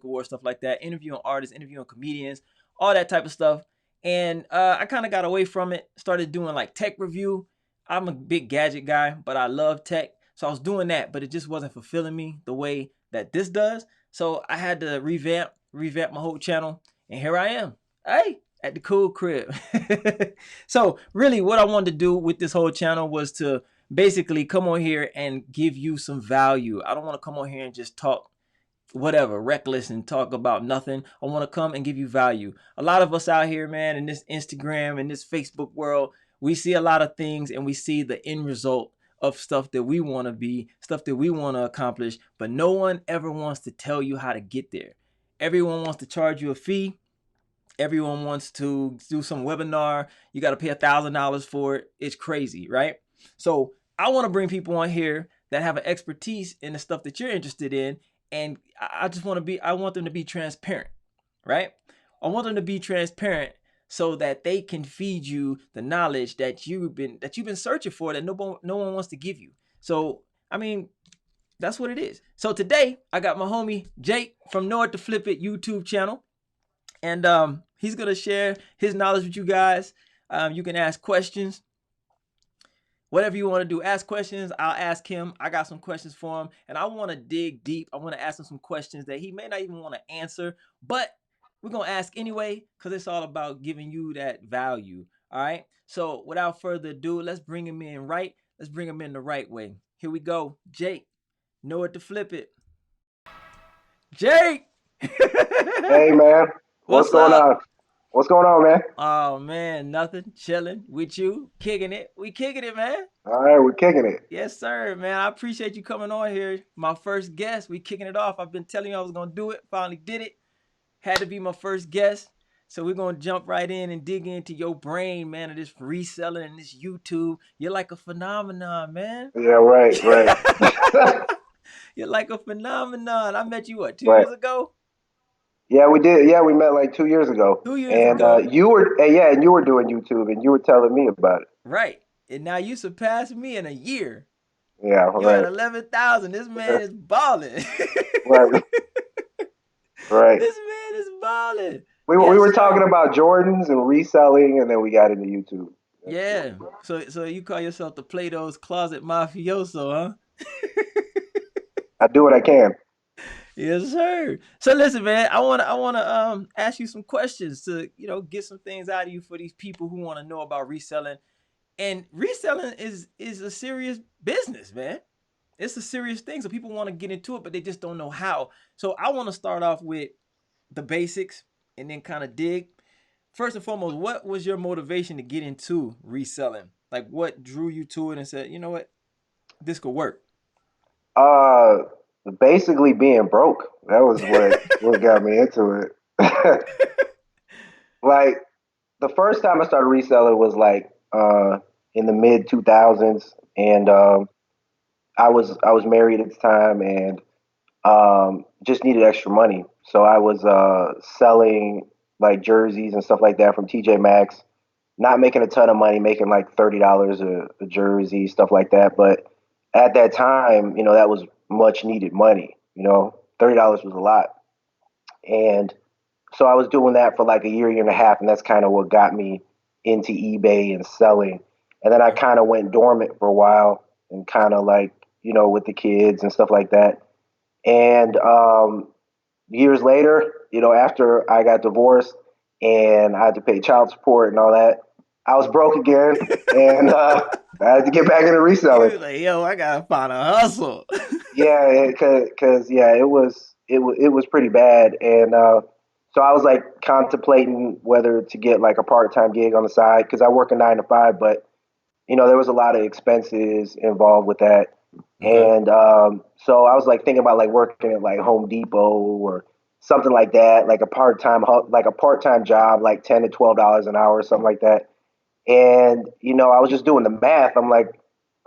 war, stuff like that, interviewing artists, interviewing comedians, all that type of stuff. And I kind of got away from it, started doing like tech review. I'm a big gadget guy, but I love tech. So I was doing that, but it just wasn't fulfilling me the way that this does. So I had to revamp my whole channel. And here I am. Hey, at the cool crib. So really what I wanted to do with this whole channel was to basically come on here and give you some value. I don't want to come on here and just talk whatever, reckless and talk about nothing. I want to come and give you value. A lot of us out here, man, in this Instagram and this Facebook world, we see a lot of things and we see the end result of stuff that we want to be, stuff that we want to accomplish, but no one ever wants to tell you how to get there. Everyone wants to charge you a fee. Everyone wants to do some webinar. You got to pay $1,000 for it. It's crazy, right? So I want to bring people on here that have an expertise in the stuff that you're interested in. And I want them to be transparent, right? I want them to be transparent so that they can feed you the knowledge that you've been searching for, that no one wants to give you. So, I mean, that's what it is. So today I got my homie Jake from Know It to Flip It YouTube channel. And he's going to share his knowledge with you guys. You can ask questions. Whatever you want to do, ask questions. I'll ask him. I got some questions for him. And I want to dig deep. I want to ask him some questions that he may not even want to answer. But we're going to ask anyway, because it's all about giving you that value. All right. So without further ado, let's bring him in right. Let's bring him in the right way. Here we go. Jake, Know It to Flip It. Jake. Hey, man. What's going up? on? What's going on, man? Oh, man, nothing. Chilling with you. Kicking it. We kicking it, man. All right, we're kicking it. Yes, sir, man. I appreciate you coming on here. My first guest. We kicking it off. I've been telling you I was going to do it. Finally did it. Had to be my first guest. So we're going to jump right in and dig into your brain, man, of this reselling and this YouTube. You're like a phenomenon, man. Yeah, right. You're like a phenomenon. I met you, what, 2 Right. years ago? Yeah, we did. Yeah, we met like 2 years ago. 2 years And ago. you were doing YouTube and you were telling me about it. Right. And now you surpassed me in a year. Yeah, You at right. 11,000. This man is balling. Right. Right. This man is balling. We were talking about Jordans and reselling, and then we got into YouTube. Yeah. So you call yourself the Plato's Closet Mafioso, huh? I do what I can. Yes, sir. So listen, man, I wanna ask you some questions to, get some things out of you for these people who want to know about reselling. And reselling is a serious business, man. It's a serious thing. So people want to get into it, but they just don't know how. So I want to start off with the basics and then kind of dig. First and foremost, what was your motivation to get into reselling? Like, what drew you to it and said, you know what, this could work? Basically being broke. That was what got me into it. Like the first time I started reselling was like in the mid 2000s, and I was married at the time, and just needed extra money. So I was selling like jerseys and stuff like that from TJ Maxx, not making a ton of money, making like $30 a jersey, stuff like that. But at that time, that was much needed money. $30 was a lot. And so I was doing that for like a year and a half, and that's kind of what got me into eBay and selling. And then I kind of went dormant for a while and kind of like, with the kids and stuff like that. And years later, after I got divorced and I had to pay child support and all that, I was broke again, and I had to get back into reselling. You was like, yo, I gotta find a hustle. Yeah, because it was pretty bad, and so I was like contemplating whether to get like a part-time gig on the side, because I work a 9 to 5, but there was a lot of expenses involved with that. Okay. And so I was like thinking about like working at like Home Depot or something like that, like a part-time job, like $10 to $12 an hour or something like that. And I was just doing the math. I'm like,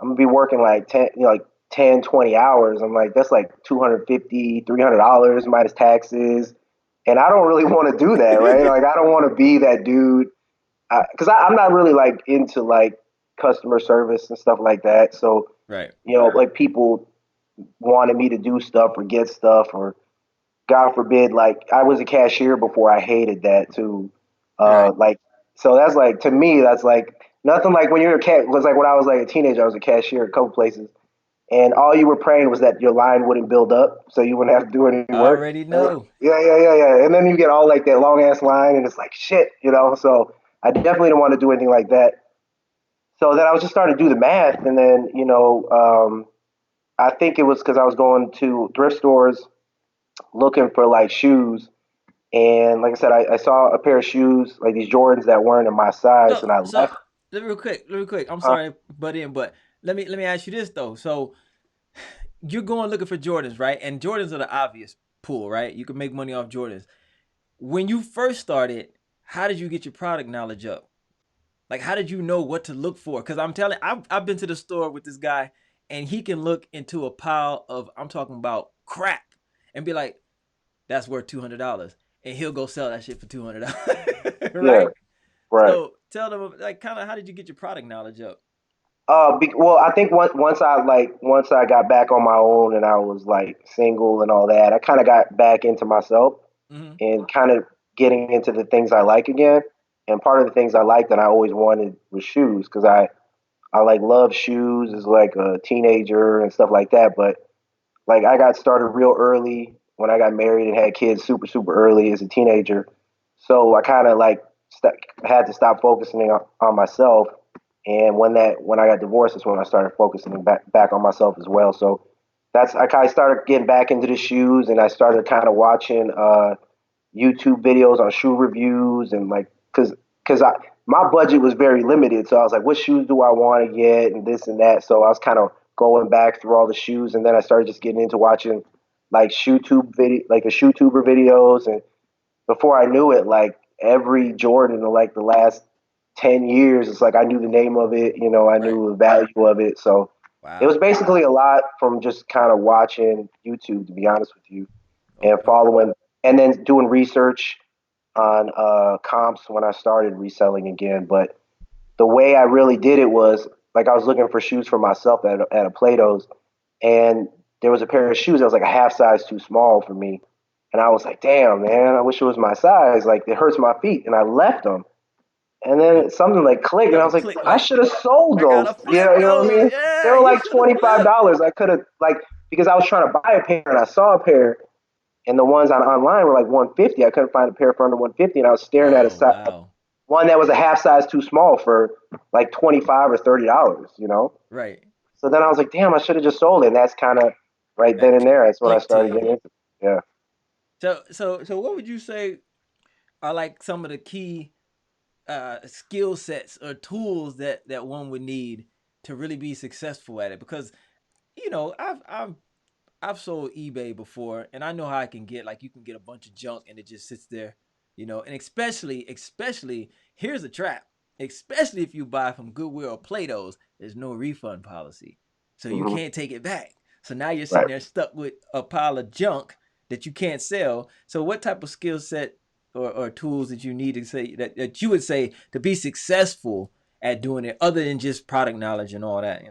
I'm gonna be working like 10, 20 hours. I'm like, that's like $250, $300 minus taxes. And I don't really want to do that, right? Like, I don't want to be that dude, because I'm not really like into like customer service and stuff like that. So, Right. like people wanted me to do stuff or get stuff, or God forbid, like I was a cashier before. I hated that too. Right. Like so that's like to me that's like nothing like when you're a cat was like when I was like a teenager. I was a cashier at a couple places, and all you were praying was that your line wouldn't build up, so you wouldn't have to do any I work. already know. Yeah, yeah, yeah, yeah. And then you get all like that long ass line, and it's like shit, you know. So I definitely don't want to do anything like that. So then I was just starting to do the math, and then I think it was because I was going to thrift stores looking for like shoes, and like I said, I saw a pair of shoes like these Jordans that weren't in my size, So and I so left. real quick. I'm Uh, sorry, butt in, but let me ask you this though. So you're going looking for Jordans, right? And Jordans are the obvious pool, right? You can make money off Jordans. When you first started, how did you get your product knowledge up? Like, how did you know what to look for? Because I'm telling, I've been to the store with this guy, and he can look into a pile of, I'm talking about crap, and be like, "That's worth $200," and he'll go sell that shit for $200, yeah, right? right. So tell them, like, kind of, how did you get your product knowledge up? Well, I think once I got back on my own and I was like single and all that, I kind of got back into myself Hmm. and kind of getting into the things I like again. And part of the things I liked and I always wanted was shoes because I like love shoes as like a teenager and stuff like that. But like I got started real early when I got married and had kids super early as a teenager. So I kind of like had to stop focusing on myself. And when I got divorced is when I started focusing back on myself as well. So that's I kind of started getting back into the shoes and I started kind of watching YouTube videos on shoe reviews and like because I my budget was very limited, so I was like, what shoes do I want to get and this and that. So I was kind of going back through all the shoes, and then I started just getting into watching like the shoe tuber videos, and before I knew it, like every Jordan in like the last 10 years, it's like I knew the name of it, I Right. knew the value of it, so. It was Wow. basically a lot from just kind of watching YouTube, to be honest with you, and Okay. following, and then doing research on comps when I started reselling again. But the way I really did it was like I was looking for shoes for myself at a Plato's, and there was a pair of shoes that was like a half size too small for me. And I was like, damn, man, I wish it was my size. Like, it hurts my feet. And I left them. And then something like clicked, and I Something was like, click I like, should have sold I those. gotta You flip know, you know what I those. mean? They Yeah, were you like should have flipped. $25. I could have, like, because I was trying to buy a pair, and I saw a pair, and the ones online were like 150. I couldn't find a pair for under 150, and I was staring at Oh wow. one that was a half size too small for like 25 or $30. Right. So then I was like, damn, I should have just sold it. And that's kind of right then That and there. That's when I click to started you. getting into it. Yeah. So what would you say are like some of the key skill sets or tools that one would need to really be successful at it? Because I've sold eBay before, and I know how I can get, like, you can get a bunch of junk and it just sits there, and especially here's a trap. Especially if you buy from Goodwill or Plato's, there's no refund policy. So you Hmm. can't take it back. So now you're sitting Right. there stuck with a pile of junk that you can't sell. So what type of skill set or tools that you need to say that you would say to be successful at doing it other than just product knowledge and all that?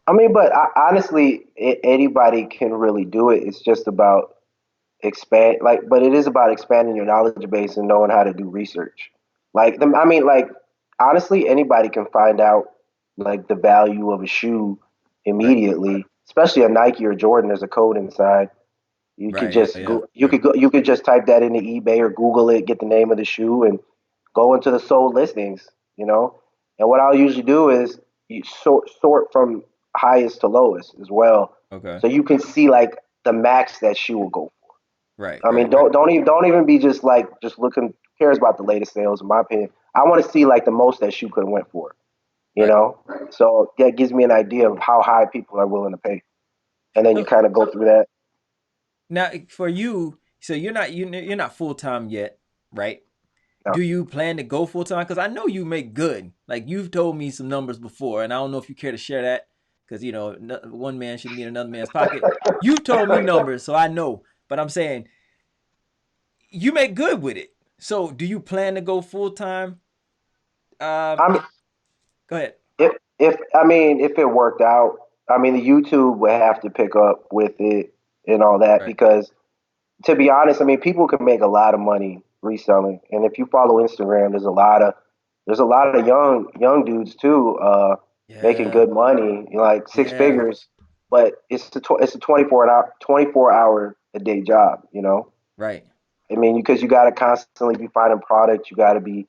I mean, but honestly, anybody can really do it. It's just about but it is about expanding your knowledge base and knowing how to do research. I mean, like, honestly, anybody can find out like the value of a shoe Right. immediately, especially a Nike or Jordan. There's a code inside. You could Right. Yeah. just Yeah. go. You could just type that into eBay or Google it, get the name of the shoe, and go into the sold listings. And what I'll usually do is you sort from highest to lowest as well, Okay. so you can see like the max that shoe will go. Right. I Right. mean, Right. don't even be just like just looking. Who cares about the latest sales? In my opinion, I want to see like the most that shoe could have went for. You Right. know, so that gives me an idea of how high people are willing to pay, and then you So kind of go through that. now for you, so you're not full time yet, right? You know. Do you plan to go full time? Because I know you make good. Like, you've told me some numbers before, and I don't know if you care to share that. Because one man shouldn't be in another man's pocket. You've told me numbers, so I know. But I'm saying you make good with it. So do you plan to go full time? Um, I'm it, Go ahead. if I mean if it worked out, I mean the YouTube would have to pick up with it and all that Right. because to be honest, I mean, people can make a lot of money reselling, and if you follow Instagram, there's a lot of young dudes too, making Yeah. good money, like six Yeah. figures, but it's a 24 hour a day job, Right. I mean, because you got to constantly be finding product, you got to be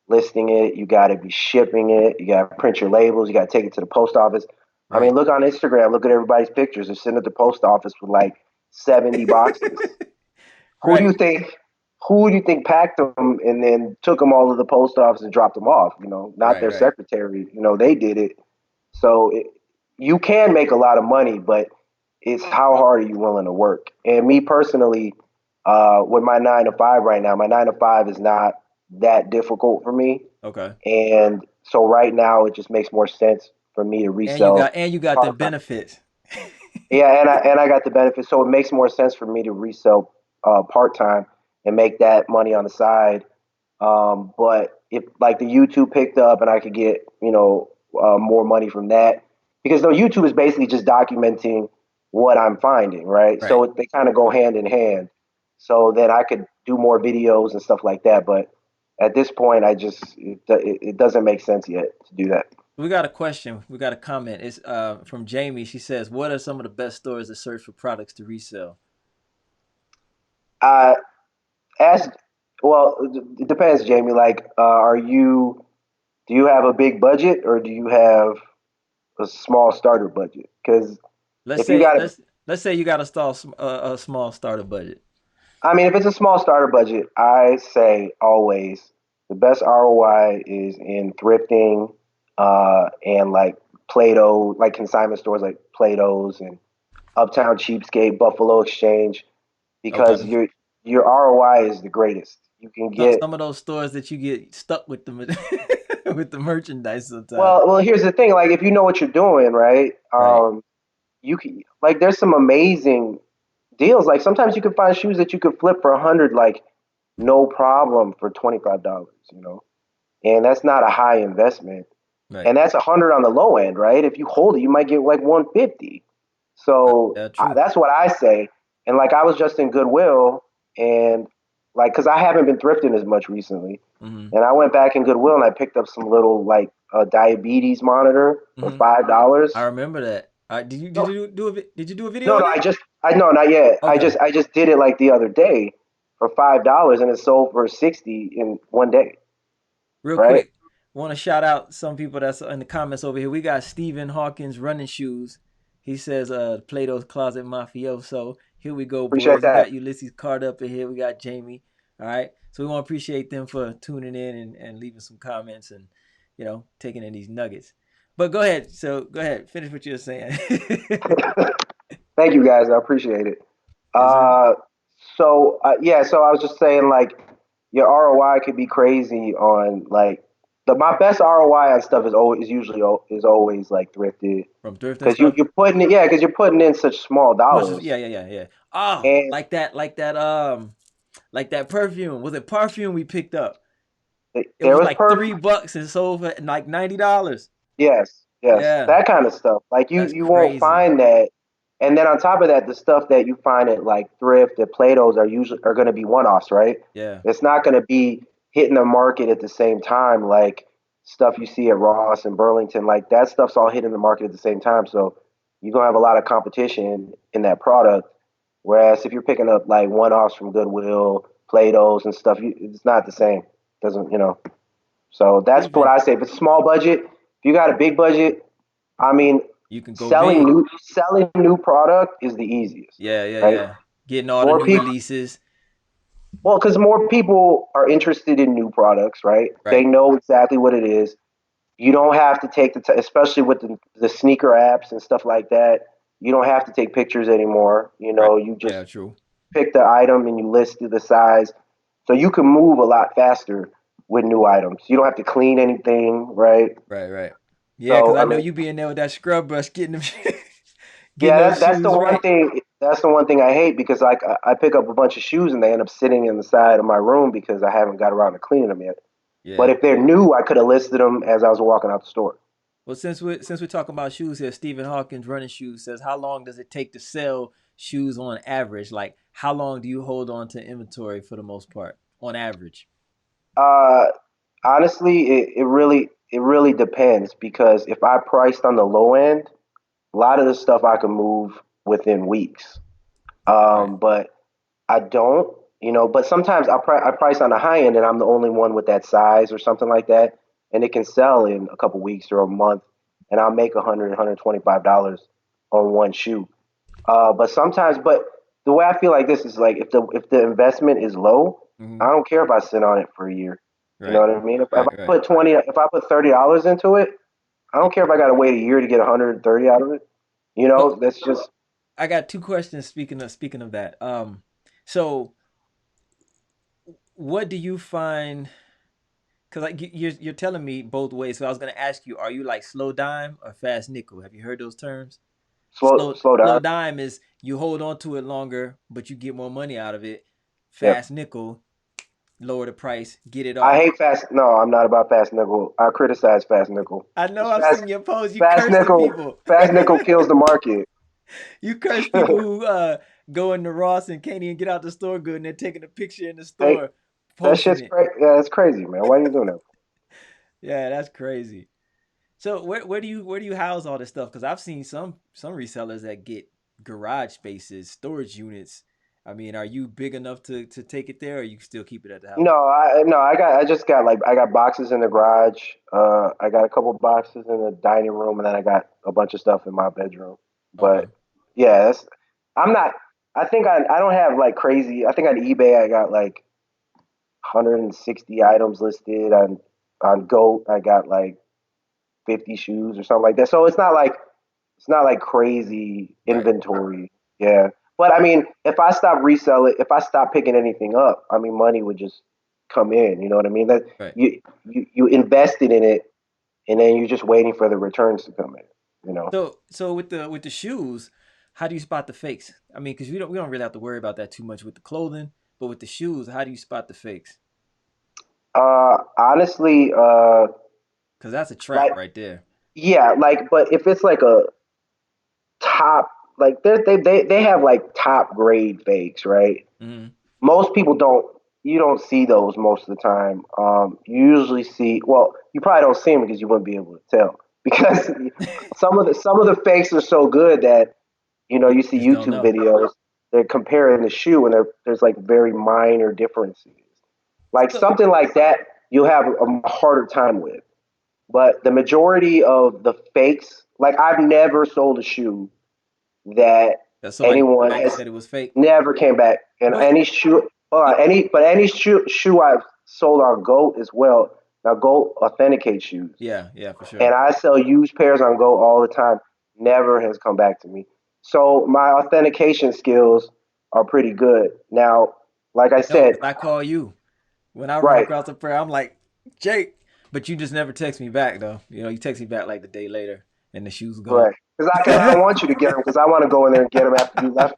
listing it, you got to be shipping it, you got to print your labels, you got to take it to the post office. I mean, Right. look on Instagram, look at everybody's pictures. They're sitting at the post office with like 70 boxes. Who do Right. you think? Who do you think packed them and then took them all to the post office and dropped them off? Not Right. their Right. secretary. They did it. So you can make a lot of money, but it's how hard are you willing to work? And me personally, with my 9 to 5 right now, my 9 to 5 is not that difficult for me, Okay. and so right now it just makes more sense for me to resell And you got the part time. benefits. Yeah, and I got the benefits, so it makes more sense for me to resell part time and make that money on the side. But if like the YouTube picked up and I could get more money from that, because though YouTube is basically just documenting what I'm finding, right? Right. So they kind of go hand in hand. So then I could do more videos and stuff like that. But at this point, it doesn't make sense yet to do that. We got a question. We got a comment. It's from Jamie. She says, "What are some of the best stores to search for products to resell?" Uh, Ask, well, it depends, Jamie. Like, do you have a big budget or do you have a small starter budget? Because Let's if you say got a, let's say you got a small starter budget. I mean, if it's a small starter budget, I say always the best ROI is in thrifting, and like Play-Doh, like consignment stores like Play-Doh's and Uptown Cheapskate, Buffalo Exchange, Okay. because your ROI is the greatest. You can get Some of those stores that you get stuck with the with the merchandise sometimes. well. Here's the thing. Like, if you know what you're doing, right? Right. You can like there's some amazing deals. Like sometimes you can find shoes that you could flip for 100, like no problem for $25. And that's not a high investment, Right. and that's 100 on the low end, right? If you hold it, you might get like 150. So True. that's what I say. And like I was just in Goodwill, and like because I haven't been thrifting as much recently, Hmm. and I went back in Goodwill and I picked up some little like a diabetes monitor for Hmm. I $5. remember that. No, did you do a video no, on no. that? I no, not yet. I Okay. just, I just did it like the other day for $5, and it sold for 60 in one day. Real Right? quick, want to shout out some people that's in the comments over here. We got Stephen Hawkins running shoes. He says, Plato's Closet Mafioso. Here we go, Appreciate boys. We that. got Ulysses Card up in here. We got Jamie. All right. So we want to appreciate them for tuning in and leaving some comments and, taking in these nuggets. But go ahead. So go ahead. Finish what you were saying. Thank you guys. I appreciate it. Yes, sir. Uh, yeah. So I was just saying, like, your ROI could be crazy on like my best ROI on stuff is always like thrifted, From thrift and because you stuff. you're putting it, yeah, because you're putting in such small Much as, dollars. yeah, yeah, yeah, yeah. Oh, And like that perfume. Was it perfume we picked up? It there was was like perf $3 and sold for like $90. Yes, Yeah, that kind of stuff. Like you that's you won't crazy. find that. And then on top of that, the stuff that you find at like thrift at Plato's are going to be one-offs, right? Yeah, It's not going to be hitting the market at the same time like stuff you see at Ross and Burlington. Like that stuff's all hitting the market at the same time. So you're going to have a lot of competition in that product. Whereas if you're picking up like one-offs from Goodwill, Plato's and stuff, it's not the same. Doesn't. So that's what even I say. If it's a small budget, if you got a big budget, I mean, you can go selling big. new product is the easiest, Yeah, yeah, right? yeah. Getting all the More new people, releases. well, because more people are interested in new products, right? They Right, know exactly what it is. You don't have to take the time, especially with the sneaker apps and stuff like that. You don't have to take pictures anymore. right. You Yeah, just true. pick the item and you list the size, so you can move a lot faster with new items. You don't have to clean anything, right? Right, right. Yeah, because So I I know mean, you be in there with that scrub brush getting them, getting yeah, those that's the shoes one right. thing. That's the one thing I hate, because like I pick up a bunch of shoes and they end up sitting in the side of my room because I haven't got around to cleaning them yet. But Yeah. if they're new, I could have listed them as I was walking out the store. Well, since we're talking about shoes here, Stephen Hawkins running shoes says, how long does it take to sell shoes on average? Like, how long do you hold on to inventory for the most part on average? Uh, honestly, it really depends because if I priced on the low end, a lot of the stuff I can move within weeks. Right. But I don't, but sometimes I price on the high end and I'm the only one with that size or something like that, and it can sell in a couple weeks or a month, and I'll make 125 dollars on one shoe. But the way I feel like this is like if the investment is low, I Hmm. don't care if I sit on it for a year. You know Right. what I mean? If Right. I Right. put $30 into it, I don't care if I got to wait a year to get 130 out of it. So That's just I got two questions. Speaking of that, so what do you find? Because like you're telling me both ways. So I was gonna ask you, are you like slow dime or fast nickel? Have you heard those terms? slow Slow down. dime is you hold on to it longer, but you get more money out of it. Yep. Fast nickel, lower the price, get it I off. hate fast. No, I'm not about fast nickel. I criticize fast nickel. I know 'Cause I've seen your post. You fast curse the nickel, people. fast nickel kills the market. You curse people who go into Ross and can't even get out the store good, and they're taking a picture in the Hey, store, that posting shit's it. crazy. Yeah, it's crazy, man. Why are you doing that? Yeah, that's crazy. So where do you house all this stuff? Because I've seen some resellers that get garage spaces, storage units. I mean, are you big enough to take it there, or you still keep it at the house? No, I just got like I got boxes in the garage. I got a couple boxes in the dining room, and then I got a bunch of stuff in my bedroom. Okay. But yeah, I'm not. I don't have like crazy. I think on eBay I got like 160 items listed. On Goat I got like 50 shoes or something like that. So it's not like crazy Right. inventory. Yeah. But I mean, if I stop picking anything up, I mean, money would just come in. You know what I mean? That Right. you invested in it, and then you're just waiting for the returns to come in. You know. So with the shoes, how do you spot the fakes? I mean, because we don't really have to worry about that too much with the clothing, but with the shoes, how do you spot the fakes? Honestly, Because that's a trap like right there. yeah, like, but if it's like a top, like they have like top grade fakes, right? Hmm. Most people don't you don't see those most of the time. You usually see well, you probably don't see them because you wouldn't be able to tell because some of the fakes are so good that You you see just don't YouTube know. videos. They're comparing the shoe and there's like very minor differences. Like So something like that, you'll have a harder time with. But the majority of the fakes, like I've never sold a shoe that that somebody anyone back and has said it was fake. never came back. And But any shoe, any shoe I've sold on Goat as well. Now Goat authenticates shoes, yeah, yeah, for sure. and I sell used pairs on Goat all the time. Never has come back to me. So my authentication skills are pretty good. Now, like I I know, said, because I call you when I run right, across a prayer. I'm like, Jake, but you just never text me back though. You text me back like the day later, and the shoe's gone. right, because I don't want you to get them because I want to go in there and get them after you left.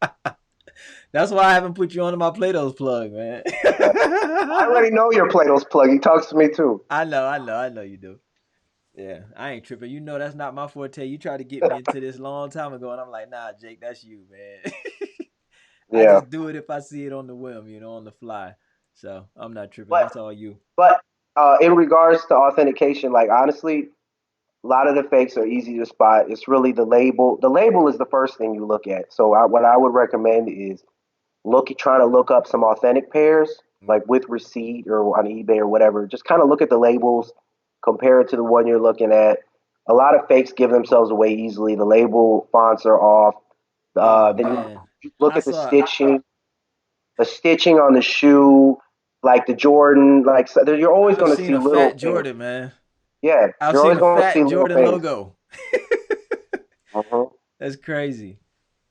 That's why I haven't put you onto my Play-Doh's plug, man. Right. I already know your Plato's plug. He talks to me too. I know you do. Yeah, I ain't tripping. You know that's not my forte. You tried to get me into this long time ago, and I'm like, nah, Jake, that's you, man. I Yeah, just do it if I see it on the whim, on the fly. So I'm not tripping. but That's all you. but in regards to authentication, like honestly, a lot of the fakes are easy to spot. It's really the label. The label is the first thing you look at. So what I would recommend is trying to look up some authentic pairs, like with receipt or on eBay or whatever. Just kind of look at the labels, compare it to the one you're looking at. A lot of fakes give themselves away easily. The label fonts are off. Oh Then man, you look I at saw. the stitching on the shoe, like the Jordan. Like so, you're always I've going to seen see a Fat little things. Jordan, man. Yeah, I've you're seen always a going to see Fat little Jordan things. logo. Mhm. That's crazy.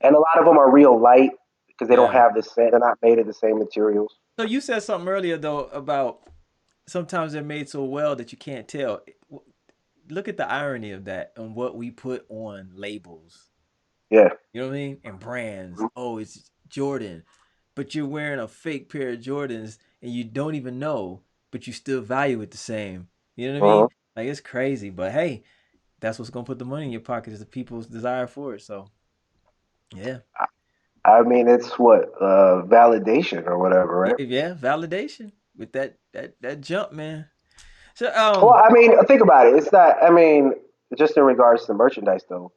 And a lot of them are real light because they don't Yeah. have the same. They're not made of the same materials. So you said something earlier though about sometimes they're made so well that you can't tell. Look at the irony of that and what we put on labels. Yeah. You know what I mean? And brands. Oh, it's Jordan. But you're wearing a fake pair of Jordans and you don't even know, but you still value it the same. You know what I Uh-huh. mean? Like it's crazy. But hey, that's what's gonna put the money in your pocket is the people's desire for it. So yeah. I mean, it's what validation or whatever, right? Yeah, validation with that jump, man. So Well, I mean, think about it. It's not. I mean, just in regards to merchandise, though,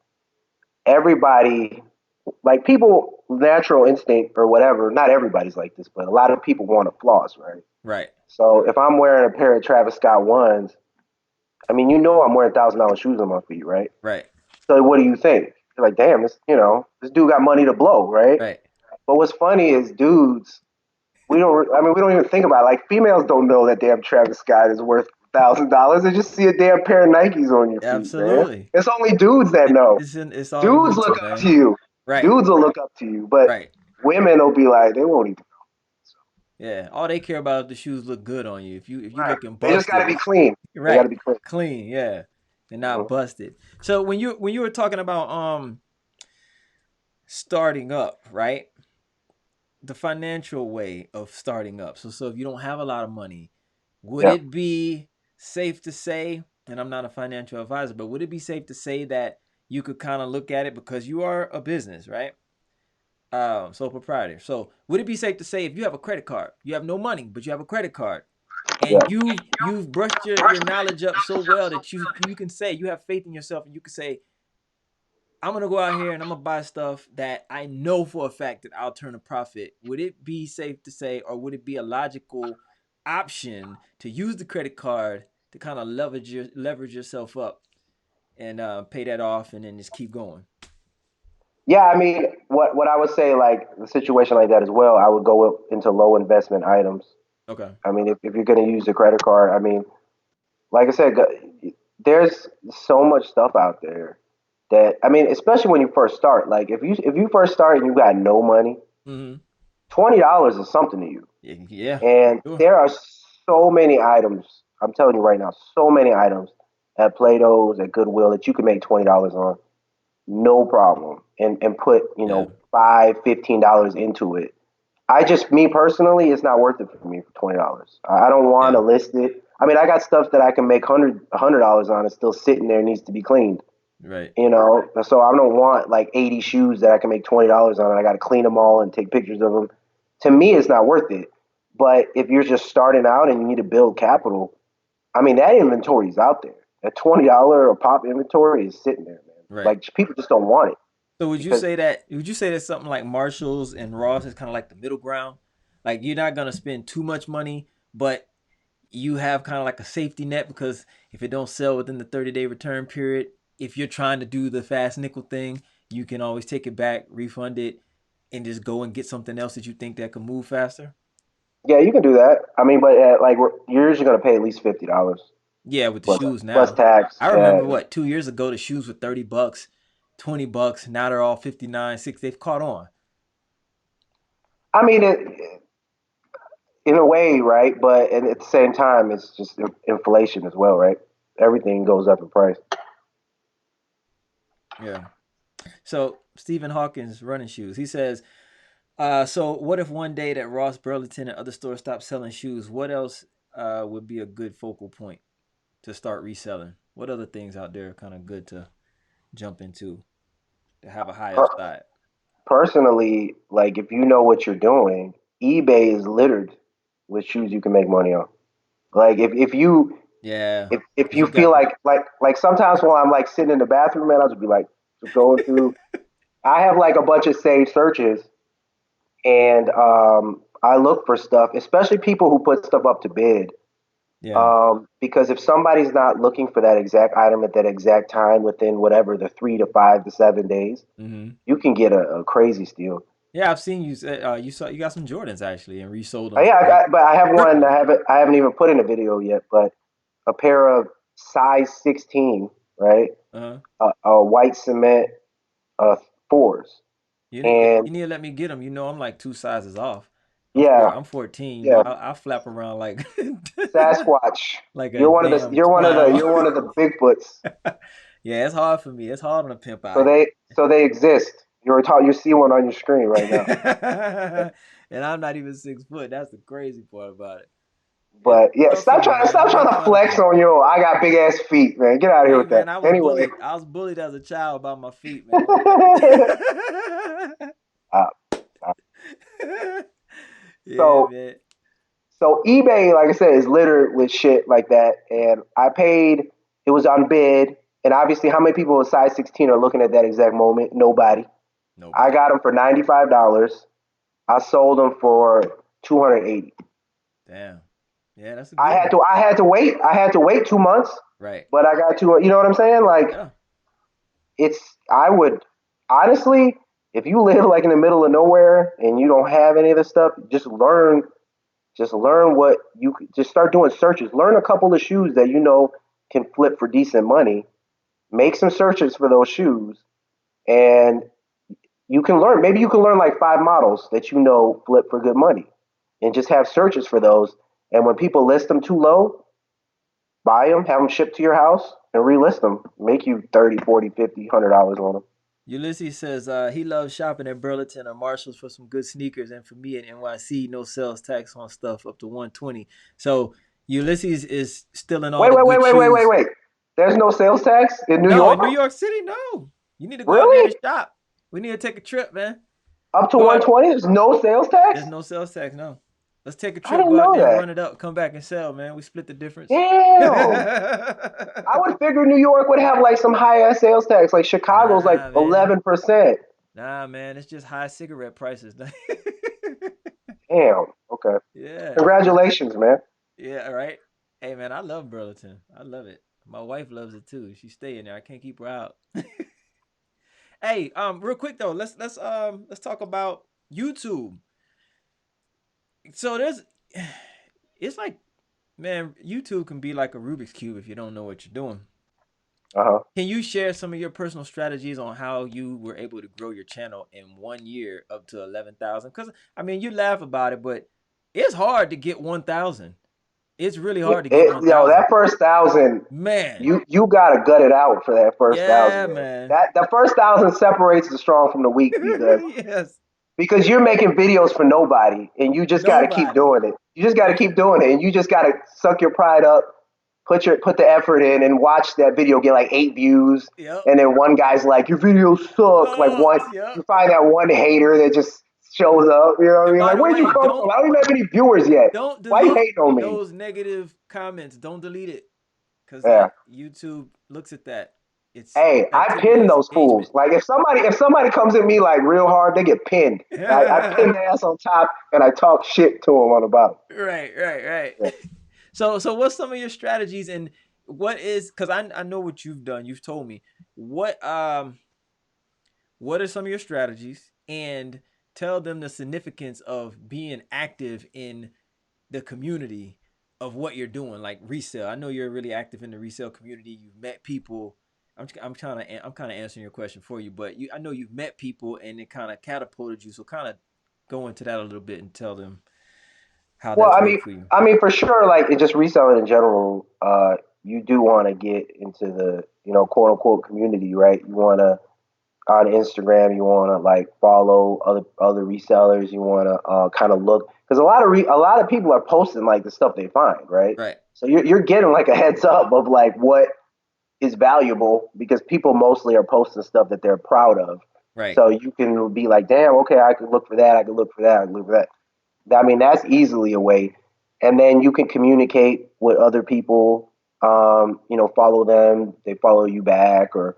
everybody, like people, natural instinct or whatever. Not everybody's like this, but a lot of people want to floss, right? right, So if I'm wearing a pair of Travis Scott ones, I mean, I'm wearing $1,000 shoes on my feet, right? right, So what do you think? You're like, damn, this dude got money to blow, right? right. But what's funny is dudes, we don't. I mean, we don't even think about it. Like females don't know that damn Travis Scott is worth $1,000. They just see a damn pair of Nikes on your feet, man. Absolutely. It's only dudes that know. It's all Dudes mental, look up to man. you. Right, Dudes will look up to you, but right. women will be like, they won't even. Yeah. All they care about is the shoes look good on you. If you Right. looking They just got to busted, be clean. They got right. to be clean. Clean, yeah. They're not Mhm. busted. So when you were talking about starting up, right? The financial way of starting up. So if you don't have a lot of money, would Yeah. it be safe to say, and I'm not a financial advisor, but would it be safe to say that you could kind of look at it because you are a business, right? Sole proprietor. So would it be safe to say if you have a credit card, you have no money, but you have a credit card, Yeah. and you've brushed your knowledge up so well that you can say you have faith in yourself and you can say, I'm gonna go out here and I'm gonna buy stuff that I know for a fact that I'll turn a profit. Would it be safe to say, or would it be a logical option to use the credit card to kind of leverage yourself up and pay that off and then just keep going? Yeah, I mean, what I would say, like the situation like that as well, I would go into low investment items. Okay. I mean, if you're going to use a credit card, I mean, like I said, there's so much stuff out there that I mean, especially when you first start. Like if you first start and you got no money, Mm-hmm. $20 is something to you. Yeah. Yeah. And Sure. there are so many items. I'm telling you right now, so many items at Plato's, at Goodwill that you can make $20 on, no problem, and put Yeah. $5, $15 into it. Me personally, it's not worth it for me for $20. I don't want Yeah. to list it. I mean, I got stuff that I can make $100 on. It's still sitting there, needs to be cleaned. Right. So I don't want like 80 shoes that I can make $20 on, and I got to clean them all and take pictures of them. To me, it's not worth it. But if you're just starting out and you need to build capital, I mean, that inventory is out there. That $20 a pop inventory is sitting there, man. Right. Like people just don't want it So because would you say that something like Marshalls and Ross is kind of like the middle ground? Like you're not gonna spend too much money, but you have kind of like a safety net because if it don't sell within the 30-day return period, if you're trying to do the fast nickel thing, you can always take it back, refund it, and just go and get something else that you think that can move faster. yeah, you can do that. I mean, but like you're usually gonna pay at least $50 Yeah, with the plus shoes plus now. tax. I remember what 2 years ago the shoes were $30, $20. Now they're all 59, 60. They've caught on. I mean, in a way, right? But at the same time, it's just inflation as well, right? Everything goes up in price. Yeah. So Stephen Hawkins running shoes. He says, so what if one day that Ross Burlington and other stores stop selling shoes? What else would be a good focal point to start reselling? What other things out there are kind of good to jump into to have a high Per- upside? Personally, like if you know what you're doing, eBay is littered with shoes you can make money on. Like Yeah, if because you you feel got the like sometimes when I'm like sitting in the bathroom, man, I'll just be like going through. I have like a bunch of saved searches, and I look for stuff, especially people who put stuff up to bid. yeah Because if somebody's not looking for that exact item at that exact time within whatever the 3 to 5 to 7 days, hmm you can get a crazy steal. yeah. I've seen you. You got some Jordans actually and resold them Yeah, for like but I have one. triple. I haven't even put in a video yet. But a pair of size 16, right? Uh-huh. A white cement uh, fours, You and need to let me get them. You know, I'm like two sizes off. yeah, I'm 14. You know, yeah, I flap around like Sasquatch. like a damn You're clown. one of the Bigfoots. Yeah, it's hard for me. It's hard on a pimp So eye. they exist. You see one on your screen right now. And I'm not even 6 foot. That's the crazy part about it. It's But yeah, tough for me, man. stop They trying make to fun of flex me. on your. I got big ass feet, man. Get out of here Hey with that. man, I was Anyway, bullied. I was bullied as a child about my feet, man. uh, Yeah, So man. so eBay, like I said, is littered with shit like that. And I paid, it was on bid. And obviously, how many people with size 16 are looking at that exact moment? Nobody. Nope. I Nobody. got them for $95. I sold them for 280. Damn. Yeah, that's a I good had one. to I had to wait. I had to wait 2 months, Right. but I got to, you know what I'm saying? Like Yeah. it's I would honestly, if you live like in the middle of nowhere and you don't have any of this stuff, just learn what you just start doing searches. Learn a couple of shoes that you know can flip for decent money. Make some searches for those shoes, and you can learn. Maybe you can learn like 5 models that you know flip for good money, and just have searches for those. And when people list them too low, buy them, have them shipped to your house, and relist them. Make you 30, 40, 50, $100 on them. Ulysses says he loves shopping at Burlington or Marshalls for some good sneakers, and for me at NYC, no sales tax on stuff up to 120. So Ulysses is still in all Wait, the wait, wait, good wait, wait, wait, shoes. wait. There's no sales tax in New No, in York? New York City, no. You need to go out there and Really? shop. We need to take a trip, man. Up to Go out. 120? There's no sales tax? There's no sales tax, no. Let's take a I trip, didn't go out know there and that. run it up, come back and sell, man. We split the difference. Damn. I would figure New York would have like some high ass sales tax. Like Chicago's like Nah, man. 11%. Nah, man. It's just high cigarette prices. Damn. Okay. Yeah. Congratulations, man. Yeah, right. Hey, man, I love Burlington. I love it. My wife loves it too. She's staying there. I can't keep her out. Hey, real quick though, let's talk about YouTube. So there's it's like, man, YouTube can be like a Rubik's cube if you don't know what you're doing. Uh huh. Can you share some of your personal strategies on how you were able to grow your channel in 1 year up to 11,000? Because I mean, you laugh about it, but it's hard to get 1,000. It's really hard to get That 1,000. first thousand, Man, you gotta gut it out for that first thousand, yeah, man. man. That the first thousand separates the strong from the weak Yes, because you're making videos for nobody, and you just gotta keep nobody. doing it. You just gotta Yeah, keep doing it, and you just gotta suck your pride up, put the effort in, and watch that video get like 8 views, yep. and then one guy's like, "Your video sucks." Like one, Sucks. Yep. you find that one hater that just shows up. You know what I And mean? by Like, the where'd you way, come from? I don't even have any viewers yet. don't Why you delete hating on me? those negative comments. Don't delete it, cause Yeah. YouTube looks at that. It's Hey, I activity, pin it's those engagement. fools. Like if somebody comes at me like real hard, they get pinned. I pin their ass on top and I talk shit to them on the bottom. Right, right, right. Yeah. So what's some of your strategies, and what is, because I know what you've done. You've told me what are some of your strategies, and tell them the significance of being active in the community of what you're doing, like resale. I know you're really active in the resale community. You've met people. I'm kind of answering your question for you, but I know you've met people and it kind of catapulted you. So kind of go into that a little bit and tell them how Well, that's I mean, worked for you. I mean for sure, like it just reselling in general. You do want to get into the quote unquote community, right? You want to on Instagram, you want to like follow other resellers. You want to kind of look because a lot of people are posting like the stuff they find, right? Right, So you're getting like a heads up of like what is valuable because people mostly are posting stuff that they're proud of. right. So you can be like, damn, okay, I could look for that. I could look for that. I could look for that. I mean, that's easily a way. And then you can communicate with other people. Follow them. They follow you back, or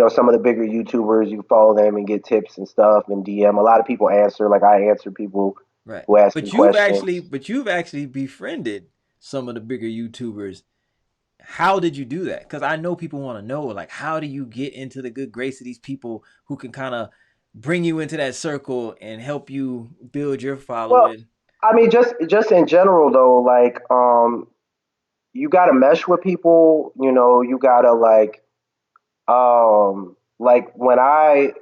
some of the bigger YouTubers. You follow them and get tips and stuff and DM. A lot of people answer. Like I answer people Right. who ask me But you've actually questions. but you've actually befriended some of the bigger YouTubers. How did you do that? Because I know people want to know, like, how do you get into the good grace of these people who can kind of bring you into that circle and help you build your Well, following? I mean, just in general though, like you got to mesh with people. You got to like when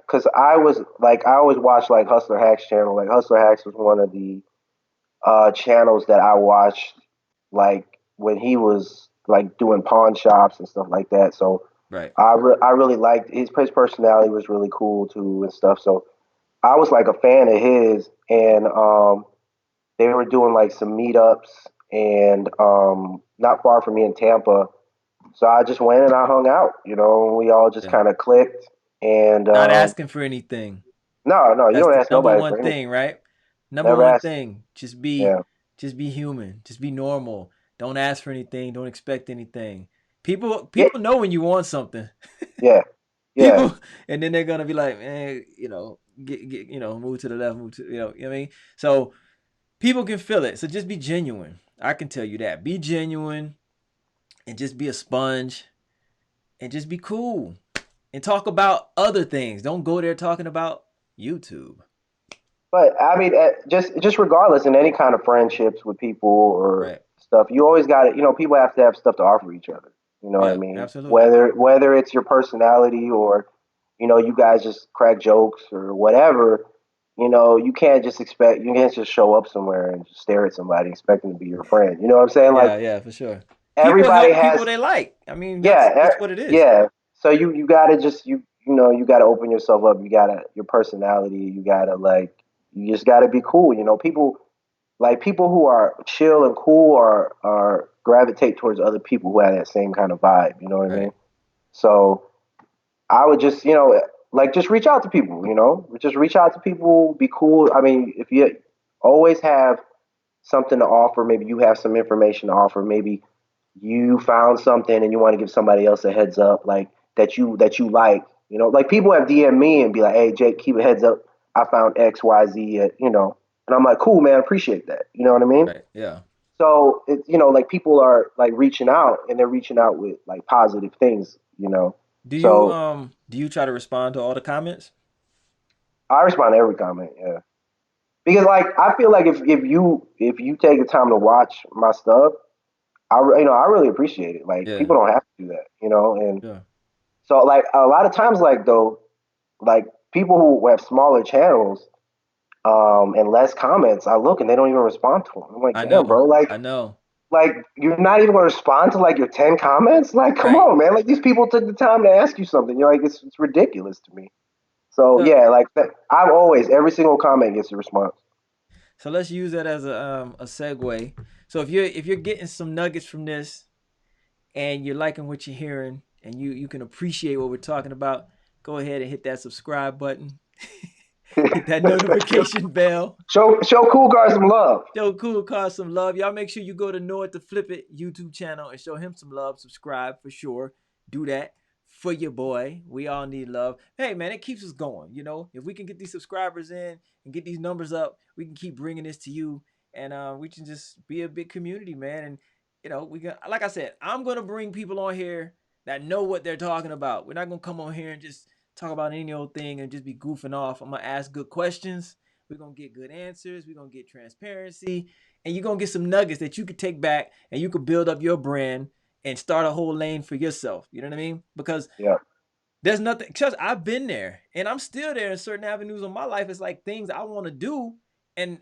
because I was like I always watched like Hustler Hacks channel. Like Hustler Hacks was one of the channels that I watched like when he was like doing pawn shops and stuff like that. So Right. I really liked his personality was really cool too and stuff. So I was like a fan of his, and they were doing like some meetups and not far from me in Tampa. So I just went and I hung out, and we all just Yeah. kind of clicked. And Not asking for anything. no, you That's don't the ask number nobody one for anything. thing, right? Number Never one ask. thing, Yeah, just be human. Just be normal. Don't ask for anything. Don't expect anything. People yeah, people know when you want something. yeah, yeah. People, and then they're gonna be like, man, get move to the left, move to, you know what I mean? So people can feel it. So just be genuine. I can tell you that. Be genuine and just be a sponge and just be cool and talk about other things. Don't go there talking about YouTube. But I mean, just regardless in any kind of friendships with people or Right. stuff, you always got to, people have to have stuff to offer each other. You know what I Yeah, mean? absolutely. Whether it's your personality or, you guys just crack jokes or whatever, you can't just show up somewhere and just stare at somebody expecting to be your friend. You know what I'm saying? Like Yeah, yeah, for sure. People everybody help people has, they like. I mean, yeah, that's what it is. yeah. So you gotta just you gotta open yourself up. You gotta your personality. You gotta you just gotta be cool. People who are chill and cool are gravitate towards other people who have that same kind of vibe. You know what I Right. mean? So I would just just reach out to people. Just reach out to people. Be cool. I mean, if you always have something to offer, maybe you have some information to offer. Maybe you found something and you want to give somebody else a heads up, like that you like. Like people have DM me and be like, "Hey, Jake, keep a heads up. I found X, Y, Z." And I'm like, "Cool, man. Appreciate that." You know what I mean? Right. Yeah. So it's like people are like reaching out and they're reaching out with like positive things. So Do you try to respond to all the comments? I respond to every comment. Yeah. Because I feel like if you take the time to watch my stuff, I really appreciate it. Like Yeah. people don't have to do that, and Yeah. so like a lot of times like people who have smaller channels and less comments, I look and they don't even respond to them. I'm like, I damn, know. bro, I know. like you're not even gonna respond to like your 10 comments? Like, come Right. on, man! Like these people took the time to ask you something. You're like, it's ridiculous to me. So So yeah, like that, I've always every single comment gets a response. so let's use that as a segue. So if you're getting some nuggets from this and you're liking what you're hearing and you can appreciate what we're talking about, go ahead and hit that subscribe button. Hit that notification bell. Show KoolKard some love. Show KoolKard some love. Y'all make sure you go to Know It to Flip It YouTube channel and show him some love. Subscribe for sure. Do that for your boy. We all need love. Hey man, it keeps us going. If we can get these subscribers in and get these numbers up, we can keep bringing this to you, and we can just be a big community, man. And we can, like I said, I'm gonna bring people on here that know what they're talking about. We're not gonna come on here and just talk about any old thing and just be goofing off. I'm gonna ask good questions. We're gonna get good answers. We're gonna get transparency, and you're gonna get some nuggets that you could take back and you could build up your brand and start a whole lane for yourself. You know what I mean? Because Yeah. there's nothing. Trust, I've been there, and I'm still there in certain avenues of my life. It's like things I want to do, and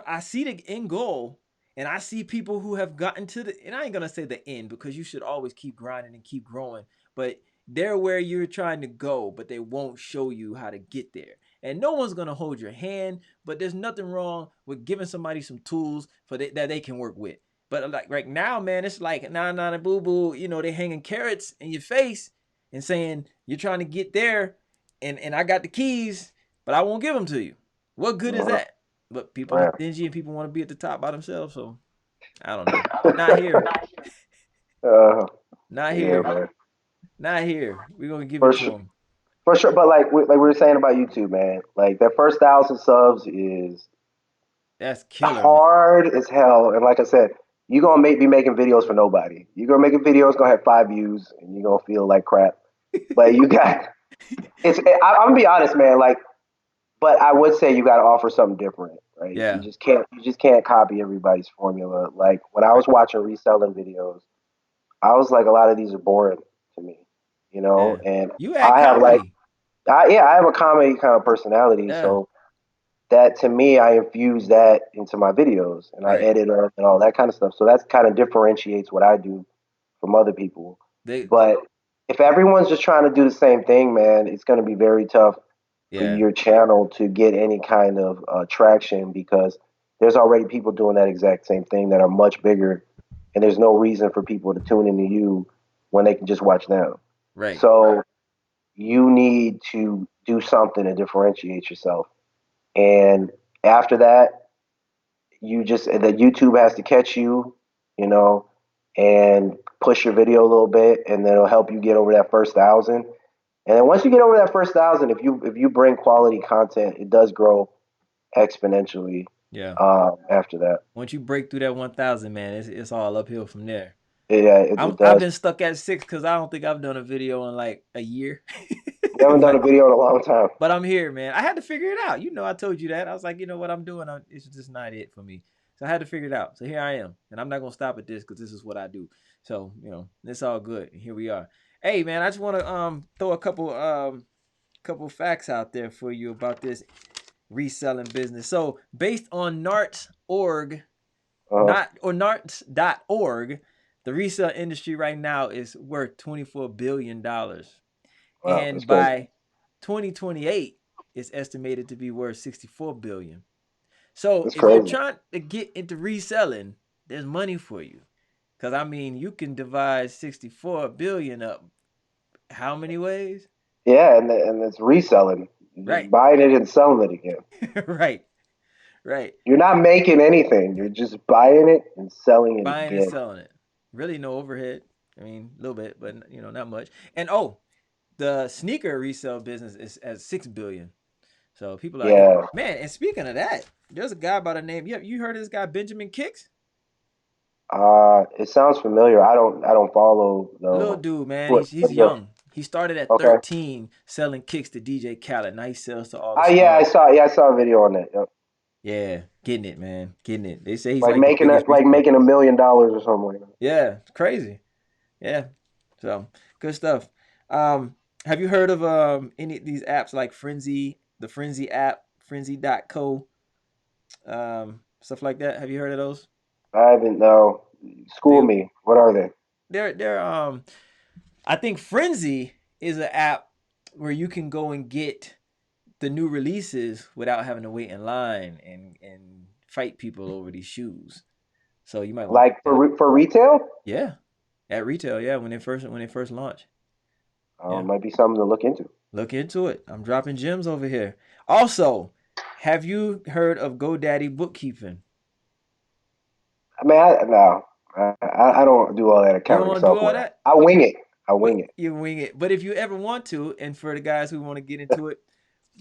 I see the end goal, and I see people who have gotten to the. And I ain't gonna say the end because you should always keep grinding and keep growing, but they're where you're trying to go, but they won't show you how to get there. And no one's gonna hold your hand, but there's nothing wrong with giving somebody some tools that they can work with. But like right now, man, it's like nah boo boo. They hanging carrots in your face and saying you're trying to get there, and I got the keys, but I won't give them to you. What good is Uh, that? But people are right. stingy and people want to be at the top by themselves. So I don't know, but not here, Uh, not yeah, here, man. not here. We're gonna give For it to sure. them. For sure. But like we were saying about YouTube, man, like that first 1,000 subs is That's killer, man. hard as hell. And like I said, you're gonna be making videos for nobody. You're gonna make a video, it's gonna have 5 views, and you're gonna feel like crap. But you got I'm gonna be honest, man. But I would say you got to offer something different, right? You Yeah, just can't you just can't copy everybody's formula. Like when I was right. watching reselling videos, I was like, a lot of these are boring to me, Yeah, and you add I have comedy. I have a comedy kind of personality, Yeah, so that to me, I infuse that into my videos and I right. edit them and all that kind of stuff. So that kind of differentiates what I do from other people. They, But if everyone's just trying to do the same thing, man, it's going to be very tough for yeah, your channel to get any kind of traction because there's already people doing that exact same thing that are much bigger, and there's no reason for people to tune into you when they can just watch them. right. So you need to do something to differentiate yourself. And after that, you just that YouTube has to catch you, you know, and push your video a little bit, and then it'll help you get over that first 1,000. And then once you get over that first 1,000, if you bring quality content, it does grow exponentially Yeah. after that. Once you break through that 1,000, man, it's all uphill from there. Yeah, it I've does. been stuck at 6 because I don't think I've done a video in like a year. You haven't done a but video in a long time. but I'm here, man. I had to figure it out. I told you that. I was like, you know what I'm doing? It's just not it for me. So I had to figure it out. So here I am, and I'm not gonna stop at this because this is what I do. So it's all good. And here we are. Hey, man, I just want to throw a couple facts out there for you about this reselling business. So based on NARTS.org, Uh, not or NARTS.org, the resale industry right now is worth $24 billion, wow, that's and crazy. by 2028, it's estimated to be worth 64 billion. So That's if you're crazy. trying to get into reselling, there's money for you. Cause I mean, you can divide 64 billion up how many ways? Yeah, and it's reselling, just Right. buying it and selling it again. right. Right. You're not making anything. You're just buying it and selling it Buying and again. selling it. Really no overhead. I mean, a little bit, but not much. And the sneaker resale business is at 6 billion. So people are getting, Yeah. man. And speaking of that, there's a guy by the name. You heard of this guy Benjamin Kicks? It sounds familiar. I don't follow Little though. dude, man. What? He's What's the? young. He started at Okay. 13 selling kicks to DJ Khaled. Now he sells to all the Yeah, I stars. saw. Yeah, I saw a video on that. Yep. Yeah, getting it, man, getting it. They say he's Like like the making biggest it, like reseller. making $1 million or something like that. Yeah, it's crazy. Yeah, so good stuff. Have you heard of any of these apps like Frenzy, the Frenzy app, Frenzy.co, stuff like that? Have you heard of those? I haven't. No. School They me. What are they? they're I think Frenzy is an app where you can go and get the new releases without having to wait in line and fight people over these shoes. So you might want to Like check that out. for retail? Yeah, at retail, yeah, when they first launch. Yeah, Might be something to look into. look into it. I'm dropping gems over here. Also, have you heard of GoDaddy bookkeeping? I mean, no, I don't do all that You don't accounting want to do all software. that, I wing it. I wing but it. you wing it. But if you ever want to, and for the guys who want to get into it,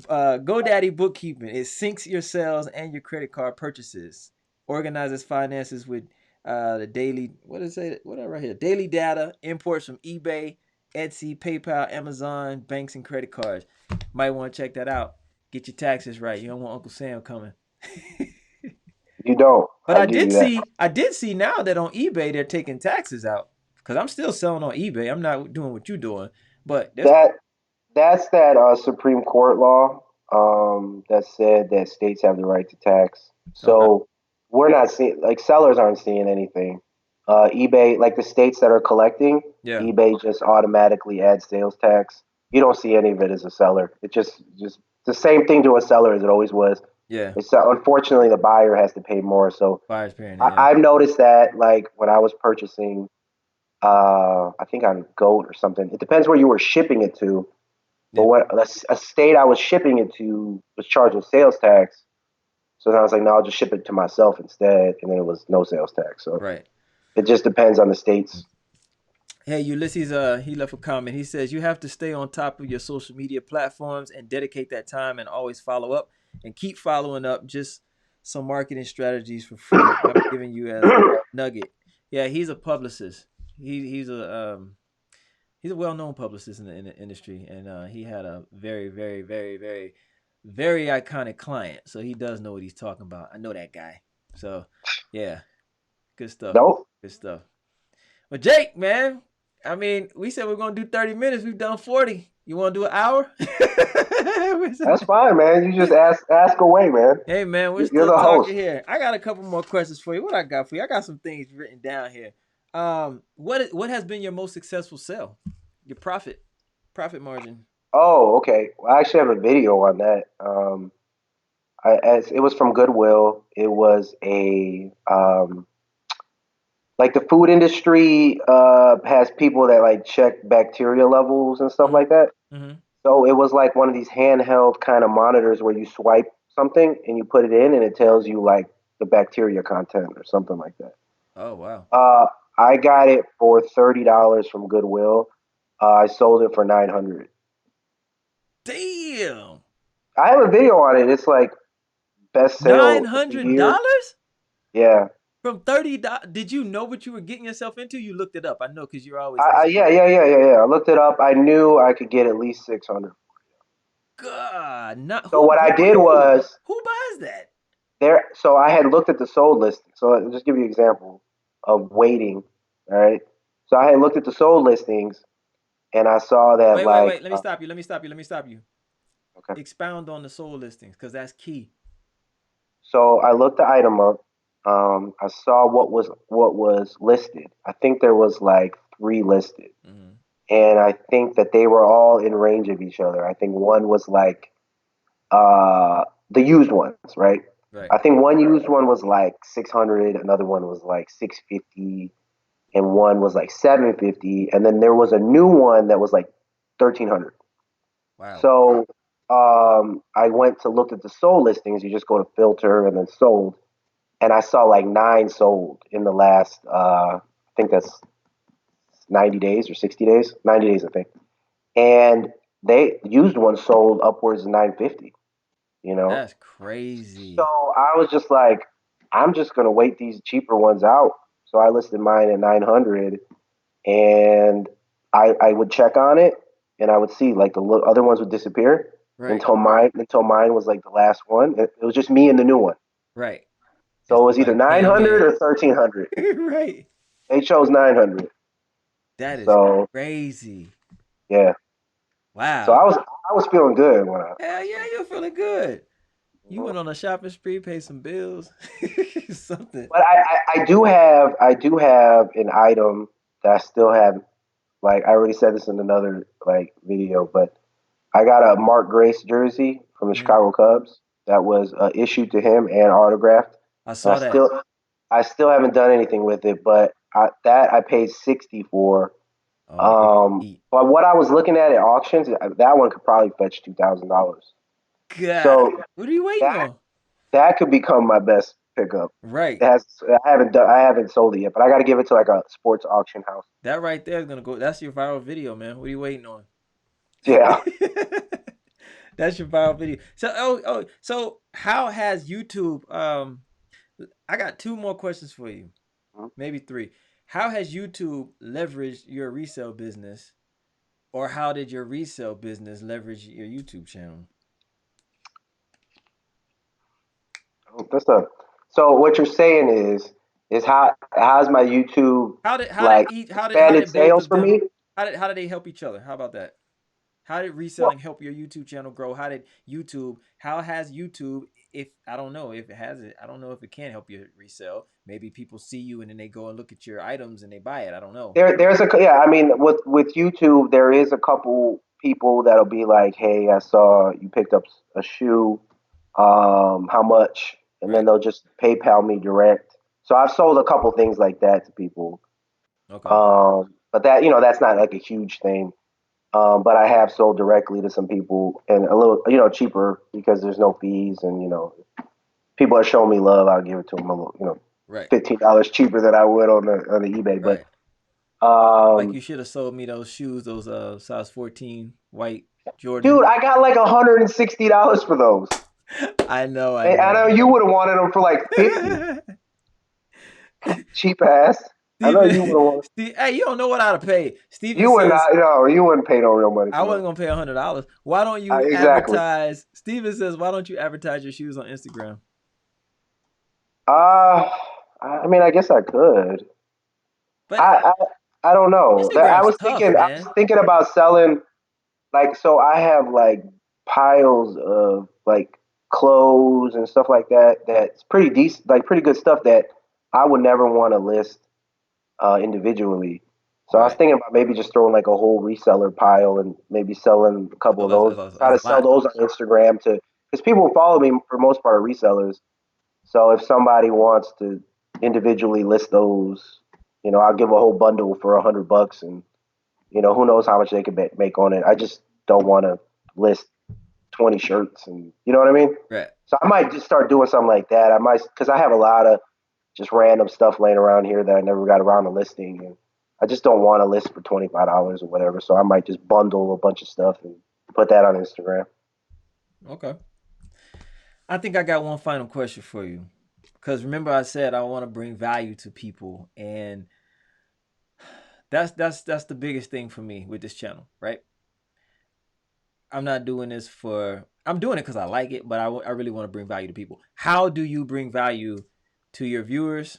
GoDaddy bookkeeping, it syncs your sales and your credit card purchases, organizes finances with the daily, what is it? What I right here? Daily data, imports from eBay, Etsy, PayPal, Amazon, banks, and credit cards. Might want to check that out. Get your taxes right. You don't want Uncle Sam coming. You don't. But I'll I give did you that. see, I did see now that on eBay they're taking taxes out because I'm still selling on eBay. I'm not doing what you're doing, but there's That that's that Supreme Court law that said that states have the right to tax. okay. So we're not seeing like sellers aren't seeing anything. eBay, like the states that are collecting, Yeah, eBay just automatically adds sales tax. You don't see any of it as a seller. It just the same thing to a seller as it always was. yeah. It's unfortunately the buyer has to pay more. So Buyer's parent. Yeah, I've noticed that like when I was purchasing, I think on Goat or something. It depends where you were shipping it to. But yeah. what a state I was shipping it to was charging sales tax. So then I was like, no, I'll just ship it to myself instead, and then it was no sales tax. So Right. it just depends on the states. Hey, Ulysses, he left a comment. He says you have to stay on top of your social media platforms and dedicate that time and always follow up and keep following up. Just some marketing strategies for free. I'm giving you as a nugget. Yeah, he's a publicist. He's a well-known publicist in the industry, and he had a very, very, very, very, very iconic client. So he does know what he's talking about. I know that guy. So yeah, good stuff. Nope, Good stuff. But Jake, man, I mean, we said we're gonna do 30 minutes. We've done 40. You want to do an hour? that's fine, man. You just ask away, man. Hey, man, we're You're still the talking host. here. I got a couple more questions for you. What I got for you? I got some things written down here. What has been your most successful sale? Your profit margin. Oh, okay. Well, I actually have a video on that. As it was from Goodwill. It was a like the food industry has people that like check bacteria levels and stuff Mm-hmm. like that. Mm-hmm. So it was like one of these handheld kind of monitors where you swipe something and you put it in and it tells you like the bacteria content or something like that. Oh wow. Uh, I got it for $30 from Goodwill. I sold it for 900. Damn. I have a video on it. It's like best Nine sale of the hundred year. dollars Yeah. from $30. Did you know what you were getting yourself into? You looked it up. I know because you're always in Yeah, store. yeah. I looked it up. I knew I could get at least 600. God, not So what I did was who buys that? there. So I had looked at the sold listing. So I'll just give you an example of waiting. All right. So I had looked at the sold listings and I saw that like, Wait. Let me stop you. Let me stop you. okay. Expound on the soul listings because that's key. So I looked the item up. I saw what was listed. I think there was like three listed, Hmm. and I think that they were all in range of each other. I think one was like the used ones, right? Right. I think one used one was like 600, another one was like 650, and one was like 750, and then there was a new one that was like 1300. Wow. So I went to look at the sold listings. You just go to filter and then sold, and I saw like nine sold in the last. I think that's 90 days or 60 days. 90 days, I think. And they used one sold upwards of 950. You know, That's so crazy. I was just like, I'm just gonna wait these cheaper ones out. So I listed mine at 900, and I would check on it, and I would see like the other ones would disappear Right. until mine was like the last one. It was just me and the new one. Right. And So it was either somebody came 900 in. or 1300. Right. They chose 900. That is So crazy. yeah. So Wow. I was feeling good when I Hell yeah, sold. you're feeling good. You Mhm. went on a shopping spree, paid some bills, something. But I do have an item that I still have. Like I already said this in another like video, but I got a Mark Grace jersey from the Mhm. Chicago Cubs that was issued to him and autographed, I and saw that. I still haven't done anything with it. But I paid 60 for. Oh yeah, you eat. But what I was looking at auctions, that one could probably fetch $2,000. God, So what are you waiting that on? that could become my best pickup. Right. It has I haven't sold it yet, but I got to give it to like a sports auction house. That right there is gonna go. That's your viral video, man. What are you waiting on? Yeah. That's your viral video. So so how has YouTube I got two more questions for you. Maybe three. How has YouTube leveraged your resale business or how did your resale business leverage your YouTube channel? That's a So what you're saying is how's my YouTube like How expanded did both sales of for me? them how did they help each other? How about that? How did reselling Well, help your YouTube channel grow? How has YouTube, if I don't know if it has it, I don't know if it can help you resell. Maybe people see you and then they go and look at your items and they buy it. I don't know. there's a yeah. I mean, with YouTube, there is a couple people that'll be like, "Hey, I saw you picked up a shoe. How much?" And then Right. they'll just PayPal me direct. So I've sold a couple things like that to people. Okay. But that's not like a huge thing. But I have sold directly to some people and a little, cheaper because there's no fees and people are showing me love. I'll give it to them a little, Right. $15 cheaper than I would on the eBay. But Right. Like um, you should have sold me those shoes, those size 14 white Jordans. dude, I got like $160 for those. I know, I And know, I I know you know. would have wanted them for like 50, cheap ass. I know you would Steven, have wanted. Hey, you don't know what I'd pay. Steven You would says not, you wouldn't pay no real money I for wasn't those. gonna pay $100. Why don't you Exactly. advertise? Steven says, why don't you advertise your shoes on Instagram? Uh, I mean, I guess I could. But I I, I don't know. I Instagram's was tough, thinking I was man. thinking about selling. Like, so I have like piles of like clothes and stuff like that. That's pretty decent, like pretty good stuff that I would never want to list individually. So I was Right. thinking about maybe just throwing like a whole reseller pile and maybe selling a couple Oh, of those. Try that's to a sell lot. those on Instagram to because people who follow me for the most part are resellers. So if somebody wants to individually list those, I'll give a whole bundle for $100, and who knows how much they could make on it. I just don't want to list 20 shirts, and you know what I mean? Right. So I might just start doing something like that. I might, because I have a lot of just random stuff laying around here that I never got around to listing, and I just don't want to list for $25 or whatever. So I might just bundle a bunch of stuff and put that on Instagram. Okay. I think I got one final question for you. Because remember I said I want to bring value to people, and that's the biggest thing for me with this channel, right? I'm not doing this for I'm doing it because I like it, but I really want to bring value to people. How do you bring value to your viewers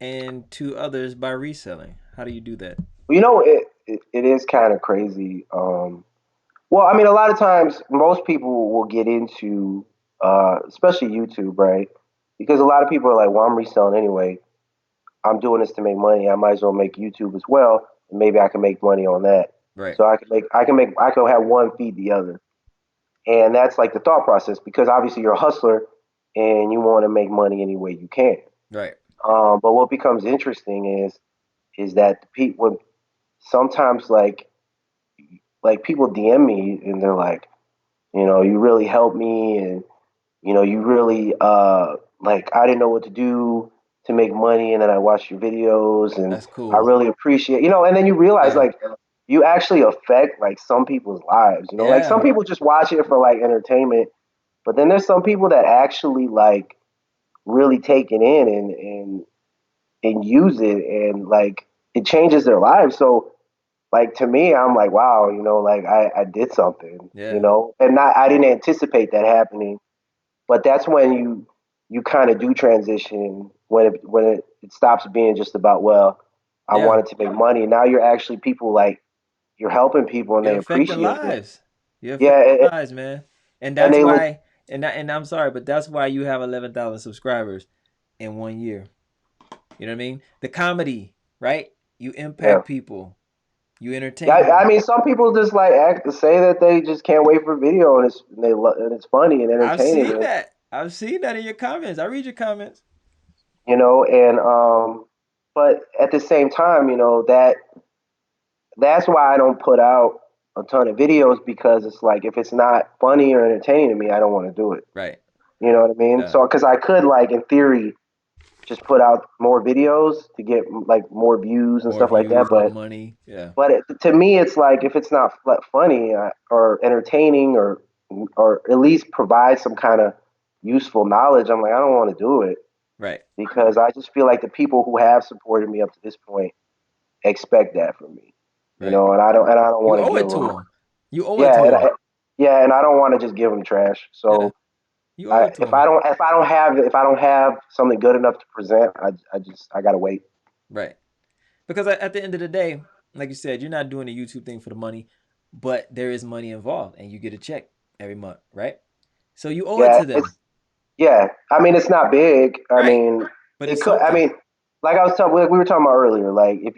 and to others by reselling? How do you do that? Well, it is kind of crazy. Well, I mean, a lot of times most people will get into, especially YouTube, right? Because a lot of people are like, well, I'm reselling anyway. I'm doing this to make money. I might as well make YouTube as well, and maybe I can make money on that. Right. So I can have one feed the other, and that's like the thought process. Because obviously you're a hustler, and you want to make money any way you can. Right. But what becomes interesting is that the people sometimes like people DM me and they're like, you really helped me, and you really like I didn't know what to do to make money, and then I watched your videos, and That's I cool. really appreciate, and then you realize Yeah. like you actually affect like some people's lives, like some Yeah. people just watch it for like entertainment, but then there's some people that actually like really take it in and use it, and like it changes their lives. So like to me, I'm like, wow, like I did something, Yeah. and I didn't anticipate that happening. But that's when you kind of do transition when it stops being just about, well, I Yeah. wanted to make money. Now you're actually people like you're helping people and You're they affecting appreciate it. lives. You're Yeah, affecting lives, man. And and that's they look. why and I'm sorry, but that's why you have 11,000 subscribers in 1 year. You know what I mean? The comedy, right? You Yeah. impact people. You Yeah, entertain I them. mean, some people just like say that they just can't wait for video, and it's funny and I've entertaining, seen that. I've seen that in your comments. I read your comments. and but at the same time, that's why I don't put out a ton of videos, because it's like if it's not funny or entertaining to me, I don't want to do it. Right. You know what I mean? Yeah. So because I could like in theory just put out more videos to get like more views and More stuff like that, views, more money. Yeah. but to me it's like if it's not funny or entertaining or at least provide some kind of useful knowledge, I'm like I don't want to do it, Right. because I just feel like the people who have supported me up to this point expect that from me, Right. and I don't You want to owe give it to them. them. You owe it Yeah, to them. yeah, and I don't want to just give them trash. Yeah. So You owe it to if them. if I don't have something good enough to present, I gotta wait. Right. Because at the end of the day, like you said, you're not doing the YouTube thing for the money, but there is money involved and you get a check every month, right? So you owe it Yeah, to them. yeah. I mean, it's not big. I Right. mean, But it it's could. I something. mean, like I was talking, we were talking about earlier. Like if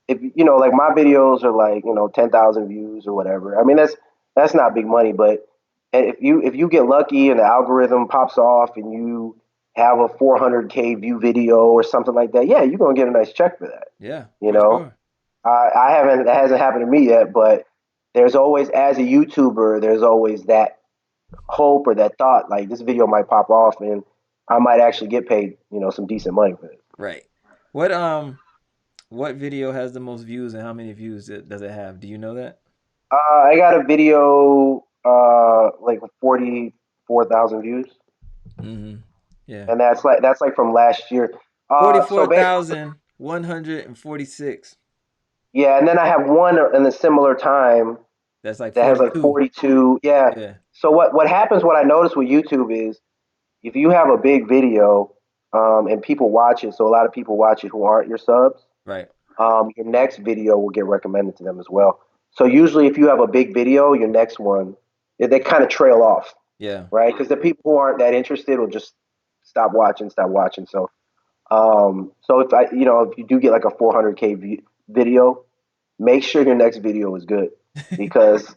like my videos are like 10,000 views or whatever. I mean, that's not big money, but if you get lucky and the algorithm pops off and you have a 400K view video or something like that, yeah, you're gonna get a nice check for that. Yeah, You for know, sure. I haven't that hasn't happened to me yet, but there's always, as a YouTuber, there's always that hope or that thought like this video might pop off and I might actually get paid, some decent money for it. Right. What video has the most views and how many views does it have? Do you know that? I got a video like 44,000 views, Mm-hmm. Yeah. and that's like from last year. So 44,146. yeah, and then I have one in a similar time That's like that has like 42. 42. Yeah. Yeah. So what happens? What I notice with YouTube is if you have a big video, and people watch it, so a lot of people watch it who aren't your subs, Right. your next video will get recommended to them as well. So usually, if you have a big video, your next one, they kind of trail off, Yeah. right? Because the people who aren't that interested will just stop watching. So if you do get like a 400K video, make sure your next video is good, because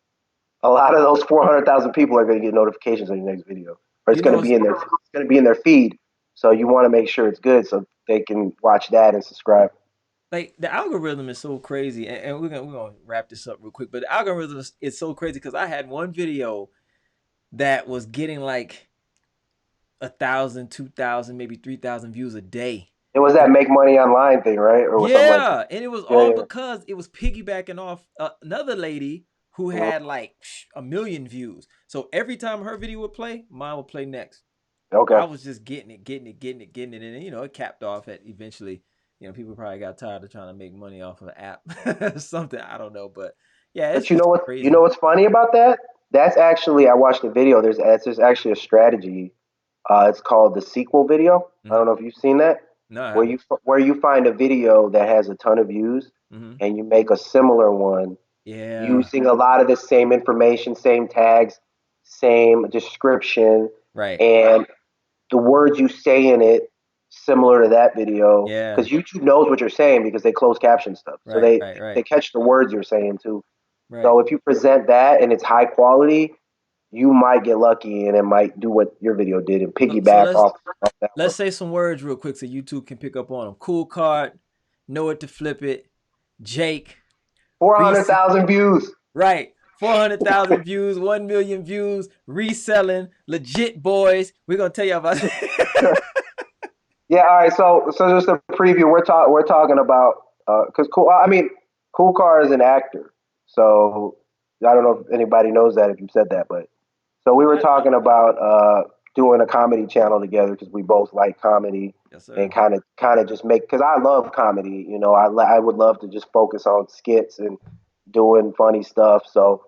a lot of those 400,000 people are going to get notifications on your next video, or You know, it's going to be in their feed. So you want to make sure it's good so they can watch that and subscribe. like the algorithm is so crazy, and we're gonna wrap this up real quick. But the algorithm is so crazy because I had one video that was getting like 1,000, 2,000, maybe 3,000 views a day. It was that make money online thing, right? Or was something like that. Yeah, and it was Yeah, all yeah. because it was piggybacking off another lady who Mhm. had like 1 million views. So every time her video would play, mine would play next. Okay. I was just getting it, and then it capped off at eventually. People probably got tired of trying to make money off of an app, something I don't know, but yeah, it's But you just know what? You know crazy. what's funny about that? That's actually I watched the video. There's actually a strategy. It's called the sequel video. I Hmm. don't know if you've seen that, No, I where haven't. you find a video that has a ton of views, Hmm. and you make a similar one Yeah, using a lot of the same information, same tags, same description, right. and the words you say in it similar to that video. Yeah, Because YouTube knows what you're saying because they close caption stuff, so right, they right, they right, catch the words you're saying too. right. So if you present that and it's high quality, you might get lucky and it might do what your video did and So piggyback let's off that one. let's say some words real quick so YouTube can pick up on them. KoolKard, know it to flip it. Jake, Four hundred Reese, thousand views. right? 400,000 views, 1 million views, reselling, legit boys. We're gonna tell you about it. Yeah. All right. So just a preview. We're talking about because cool. I mean, Cool Car is an actor. So I don't know if anybody knows that if you said that, but so we were I talking don't know. about doing a comedy channel together because we both like comedy Yes, and sir. kind of just make because I love comedy. I would love to just focus on skits and doing funny stuff. So,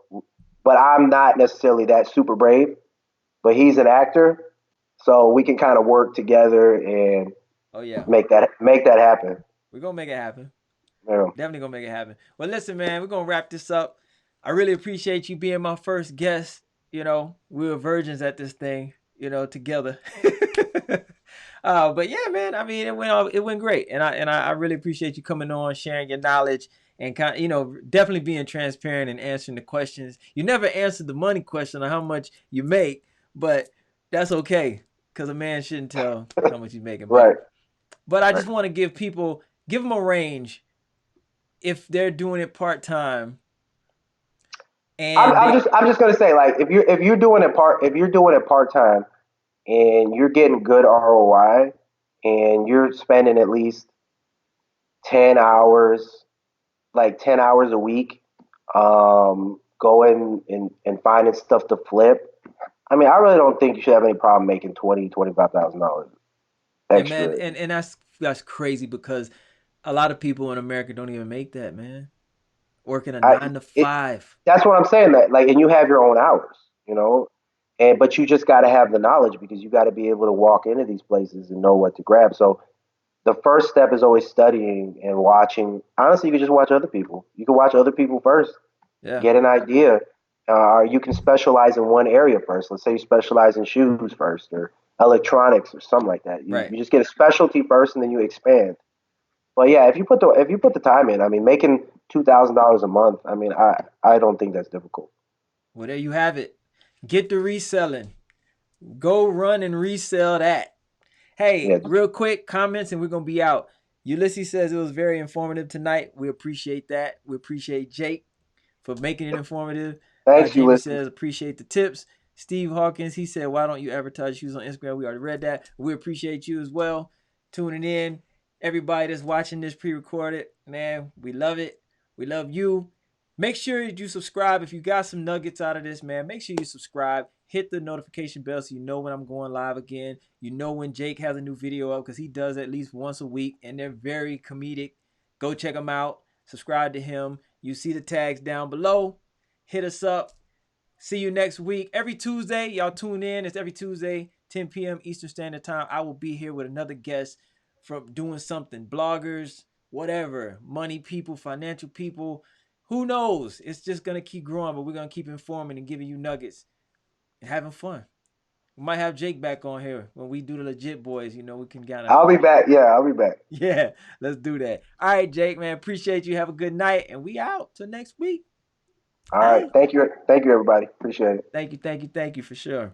but I'm not necessarily that super brave. But he's an actor, so we can kind of work together and Oh yeah, make that happen. we're gonna make it happen. Yeah. Definitely gonna make it happen. Well, listen, man, we're gonna wrap this up. I really appreciate you being my first guest. We were virgins at this thing, together. But yeah, man, I mean, it went great, and I really appreciate you coming on, sharing your knowledge, and definitely being transparent and answering the questions. You never answered the money question on how much you make, but that's okay, because a man shouldn't tell how much he's making. But Right. but I Right. just want to give them a range if they're doing it part time I'm, and I'm they just I'm just gonna say like if you're doing it part time and you're getting good ROI and you're spending at least 10 hours, like 10 hours a week, going and finding stuff to flip. I mean, I really don't think you should have any problem making $25,000 and man, extra. and that's crazy because a lot of people in America don't even make that, man. Working a I nine to it five. That's what I'm saying. That like, and you have your own hours, you know, and but you just got to have the knowledge because you got to be able to walk into these places and know what to grab. So the first step is always studying and watching. Honestly, you can just watch other people. You can watch other people first, Yeah. get an idea. Or you can specialize in one area first. Let's say you specialize in shoes first, or electronics, or something like that. You Right. you just get a specialty first, and then you expand. But yeah, if you put the time in, I mean, making $2,000 a month, I mean, I don't think that's difficult. Well, there you have it. Get the reselling. Go run and resell that. Hey, Yeah, real quick comments and we're gonna be out. Ulysses says it was very informative tonight. We appreciate that. We appreciate Jake for making it informative. thanks, Jamie Ulysses. says appreciate the tips. Steve Hawkins, he said, why don't you advertise shoes on Instagram? We already read that. We appreciate you as well tuning in. Everybody that's watching this pre-recorded, man, we love it. We love you. Make sure you subscribe. If you got some nuggets out of this, man, make sure you subscribe. Hit the notification bell so you know when I'm going live again. You know when Jake has a new video up because he does at least once a week and they're very comedic. Go check them out. Subscribe to him. You see the tags down below. Hit us up. See you next week. Every Tuesday, y'all tune in. It's every Tuesday, 10 p.m. Eastern Standard Time. I will be here with another guest from doing something. Bloggers, whatever, money people, financial people. Who knows? It's just going to keep growing, but we're going to keep informing and giving you nuggets and having fun. We might have Jake back on here when we do the legit boys. We can kind of, I'll be back. Yeah, I'll be back. yeah, let's do that. All right, Jake, man, appreciate you. Have a good night, and we out till next week. All right. Hey, Thank you, everybody. Appreciate it. thank you for sure.